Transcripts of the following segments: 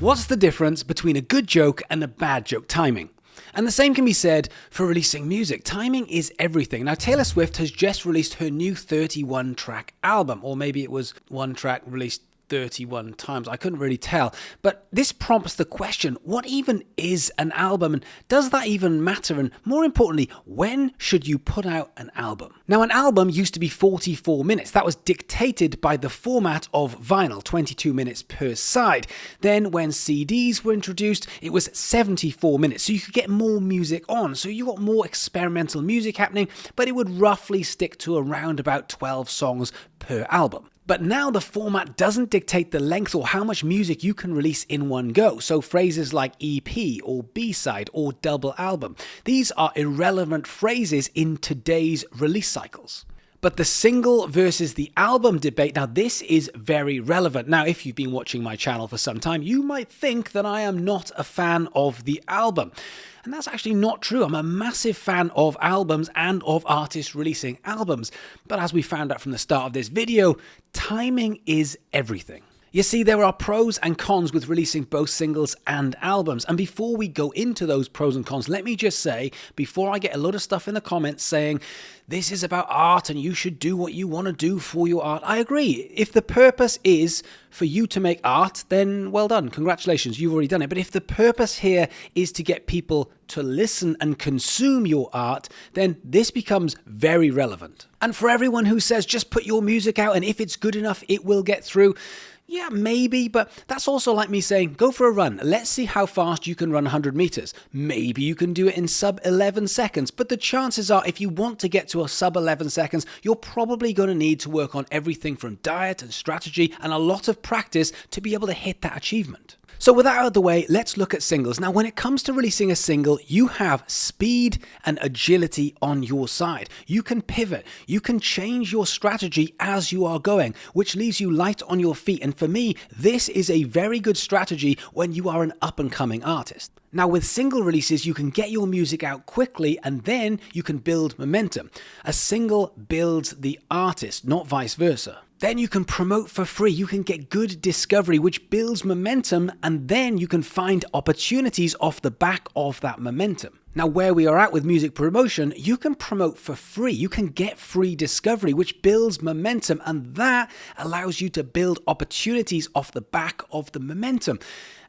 What's the difference between a good joke and a bad joke? Timing. And the same can be said for releasing music. Timing is everything. Now, Taylor Swift has just released her new 31-track album, or maybe it was one track released 31 times. I couldn't really tell. But this prompts the question, what even is an album? And does that even matter? And more importantly, when should you put out an album? Now, an album used to be 44 minutes. That was dictated by the format of vinyl, 22 minutes per side. Then when CDs were introduced, it was 74 minutes. So you could get more music on. So you got more experimental music happening, but it would roughly stick to around about 12 songs per album. But now the format doesn't dictate the length or how much music you can release in one go. So phrases like EP or B-side or double album, these are irrelevant phrases in today's release cycles. But the single versus the album debate, now this is very relevant. Now, if you've been watching my channel for some time, you might think that I am not a fan of the album. And that's actually not true. I'm a massive fan of albums and of artists releasing albums. But as we found out from the start of this video, timing is everything. You see, there are pros and cons with releasing both singles and albums. And before we go into those pros and cons, let me just say, before I get a lot of stuff in the comments saying, this is about art and you should do what you want to do for your art. I agree. If the purpose is for you to make art, then well done. Congratulations, you've already done it. But if the purpose here is to get people to listen and consume your art, then this becomes very relevant. And for everyone who says, just put your music out and if it's good enough, it will get through. Yeah, maybe, but that's also like me saying, go for a run. Let's see how fast you can run 100 meters. Maybe you can do it in sub 11 seconds, but the chances are if you want to get to a sub 11 seconds, you're probably going to need to work on everything from diet and strategy and a lot of practice to be able to hit that achievement. So with that out of the way, let's look at singles. Now, when it comes to releasing a single, you have speed and agility on your side. You can pivot. You can change your strategy as you are going, which leaves you light on your feet. And for me, this is a very good strategy when you are an up-and-coming artist. Now, with single releases, you can get your music out quickly and then you can build momentum. A single builds the artist, not vice versa. Then you can promote for free. You can get good discovery, which builds momentum, and then you can find opportunities off the back of that momentum. Now, where we are at with music promotion, you can promote for free. You can get free discovery, which builds momentum, and that allows you to build opportunities off the back of the momentum.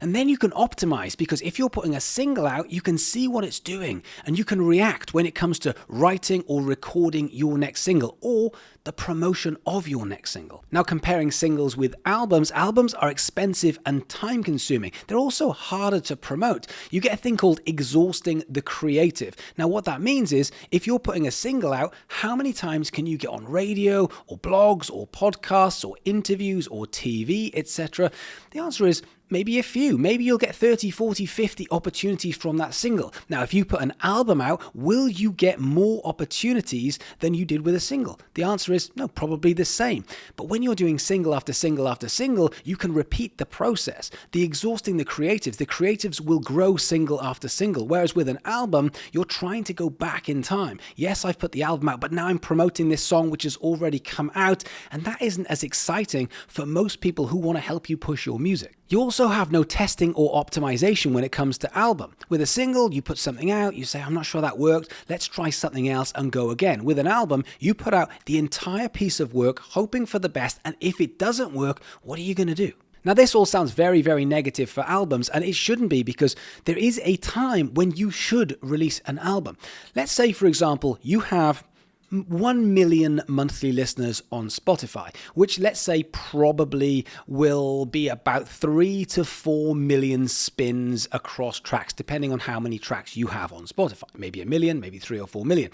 And then you can optimize, because if you're putting a single out, you can see what it's doing, and you can react when it comes to writing or recording your next single, or the promotion of your next single. Now, comparing singles with albums are expensive and time consuming. They're also harder to promote. You get a thing called exhausting the creative. Now, what that means is if you're putting a single out, how many times can you get on radio or blogs or podcasts or interviews or TV, etc.? The answer is maybe a few. Maybe you'll get 30, 40, 50 opportunities from that single. Now, if you put an album out, will you get more opportunities than you did with a single? The answer is no, probably the same. But when you're doing single after single after single, you can repeat the process. The exhausting the creatives will grow single after single. Whereas with an album, you're trying to go back in time. Yes, I've put the album out, but now I'm promoting this song which has already come out, and that isn't as exciting for most people who want to help you push your music. You also have no testing or optimization when it comes to album. With a single, you put something out, you say, I'm not sure that worked, let's try something else and go again. With an album, you put out the entire piece of work, hoping for the best, and if it doesn't work, what are you going to do? Now, this all sounds very, very negative for albums, and it shouldn't be, because there is a time when you should release an album. Let's say, for example, you have 1 million monthly listeners on Spotify, which let's say probably will be about 3 to 4 million spins across tracks, depending on how many tracks you have on Spotify. Maybe 1 million, maybe 3 or 4 million.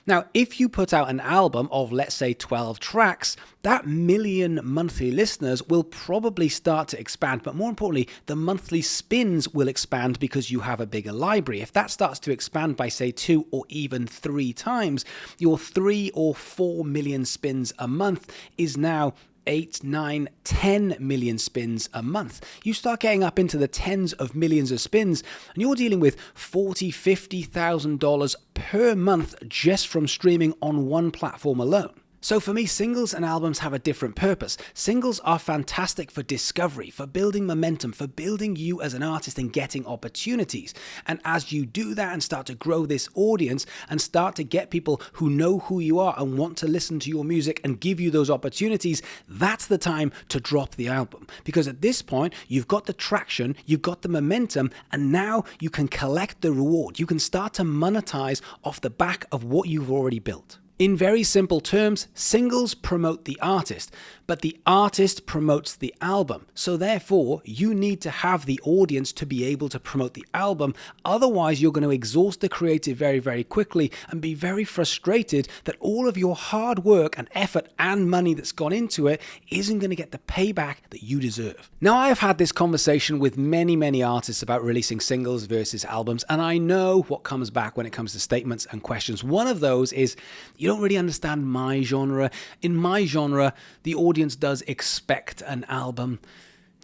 Now, if you put out an album of, let's say, 12 tracks, that 1 million monthly listeners will probably start to expand. But more importantly, the monthly spins will expand because you have a bigger library. If that starts to expand by, say, 2 or even 3 times, your 3 or 4 million spins a month is now 8, 9, 10 million spins a month. You start getting up into the tens of millions of spins, and you're dealing with $40,000, $50,000 per month just from streaming on one platform alone. So for me, singles and albums have a different purpose. Singles are fantastic for discovery, for building momentum, for building you as an artist and getting opportunities. And as you do that and start to grow this audience and start to get people who know who you are and want to listen to your music and give you those opportunities, that's the time to drop the album. Because at this point, you've got the traction, you've got the momentum, and now you can collect the reward. You can start to monetize off the back of what you've already built. In very simple terms, singles promote the artist, but the artist promotes the album. So therefore, you need to have the audience to be able to promote the album. Otherwise, you're going to exhaust the creative very, very quickly and be very frustrated that all of your hard work and effort and money that's gone into it isn't going to get the payback that you deserve. Now, I have had this conversation with many, many artists about releasing singles versus albums, and I know what comes back when it comes to statements and questions. One of those is, you don't really understand my genre. In my genre, the audience does expect an album.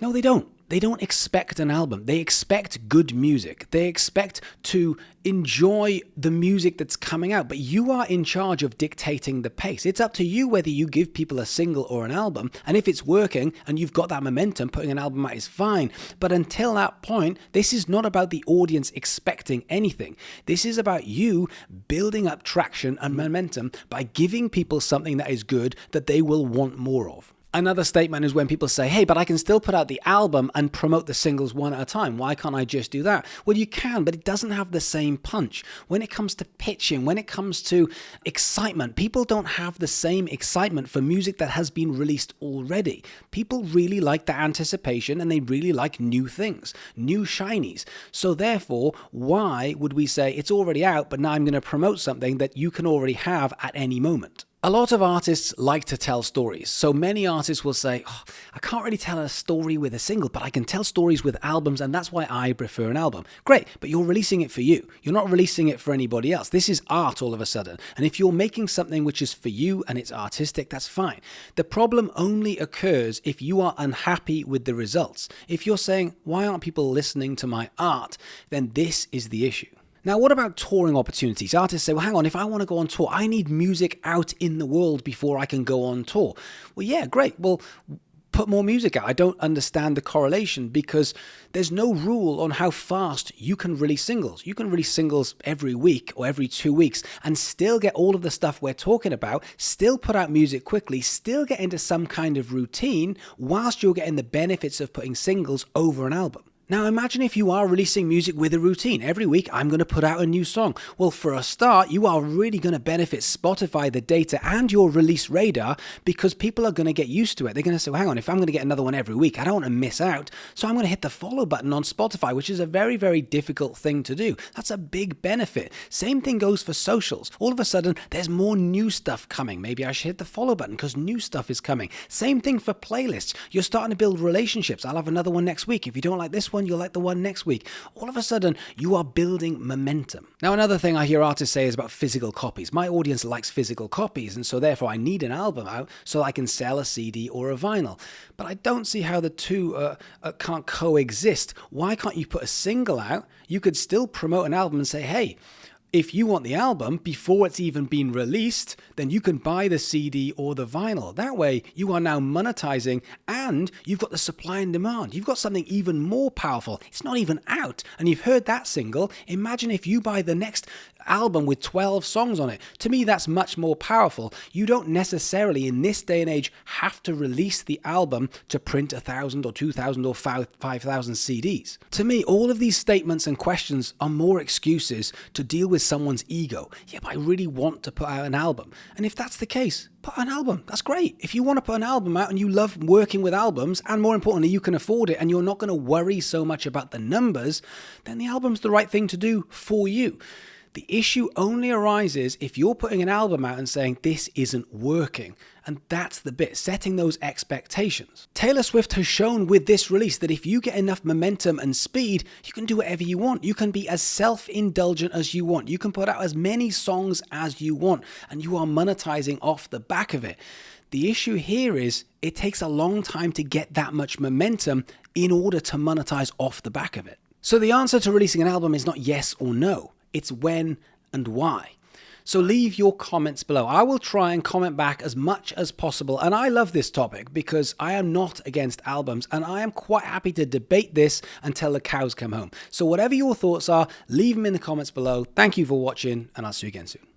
No, they don't. They don't expect an album. They expect good music. They expect to enjoy the music that's coming out. But you are in charge of dictating the pace. It's up to you whether you give people a single or an album. And if it's working and you've got that momentum, putting an album out is fine. But until that point, this is not about the audience expecting anything. This is about you building up traction and momentum by giving people something that is good that they will want more of. Another statement is when people say, hey, but I can still put out the album and promote the singles one at a time. Why can't I just do that? Well, you can, but it doesn't have the same punch. When it comes to pitching, when it comes to excitement, people don't have the same excitement for music that has been released already. People really like that anticipation and they really like new things, new shinies. So therefore, why would we say it's already out, but now I'm going to promote something that you can already have at any moment? A lot of artists like to tell stories. So many artists will say, oh, I can't really tell a story with a single, but I can tell stories with albums, and that's why I prefer an album. Great, but you're releasing it for you. You're not releasing it for anybody else. This is art all of a sudden. And if you're making something which is for you and it's artistic, that's fine. The problem only occurs if you are unhappy with the results. If you're saying, why aren't people listening to my art? Then this is the issue. Now, what about touring opportunities? Artists say, well, hang on, if I want to go on tour, I need music out in the world before I can go on tour. Well, yeah, great. Well, put more music out. I don't understand the correlation because there's no rule on how fast you can release singles. You can release singles every week or every 2 weeks and still get all of the stuff we're talking about, still put out music quickly, still get into some kind of routine whilst you're getting the benefits of putting singles over an album. Now imagine if you are releasing music with a routine. Every week I'm going to put out a new song. Well, for a start, you are really going to benefit Spotify, the data, and your release radar because people are going to get used to it. They're going to say, well, hang on, if I'm going to get another one every week, I don't want to miss out. So I'm going to hit the follow button on Spotify, which is a very, very difficult thing to do. That's a big benefit. Same thing goes for socials. All of a sudden, there's more new stuff coming. Maybe I should hit the follow button because new stuff is coming. Same thing for playlists. You're starting to build relationships. I'll have another one next week. If you don't like this one, you'll like the one next week. All of a sudden, you are building momentum. Now, another thing I hear artists say is about physical copies. My audience likes physical copies, and so therefore I need an album out so I can sell a CD or a vinyl. But I don't see how the two can't coexist. Why can't you put a single out? You could still promote an album and say, hey, if you want the album before it's even been released, then you can buy the CD or the vinyl. That way, you are now monetizing and you've got the supply and demand. You've got something even more powerful. It's not even out and you've heard that single. Imagine if you buy the next album with 12 songs on it. To me, that's much more powerful. You don't necessarily, in this day and age, have to release the album to print 1,000 or 2,000 or 5,000 CDs. To me, all of these statements and questions are more excuses to deal with someone's ego. Yeah, but I really want to put out an album. And if that's the case, put an album. That's great. If you want to put an album out and you love working with albums, and more importantly, you can afford it and you're not going to worry so much about the numbers, then the album's the right thing to do for you. The issue only arises if you're putting an album out and saying, this isn't working. And that's the bit, setting those expectations. Taylor Swift has shown with this release that if you get enough momentum and speed, you can do whatever you want. You can be as self-indulgent as you want. You can put out as many songs as you want, and you are monetizing off the back of it. The issue here is it takes a long time to get that much momentum in order to monetize off the back of it. So the answer to releasing an album is not yes or no. It's when and why. So leave your comments below. I will try and comment back as much as possible. And I love this topic because I am not against albums, and I am quite happy to debate this until the cows come home. So whatever your thoughts are, leave them in the comments below. Thank you for watching, and I'll see you again soon.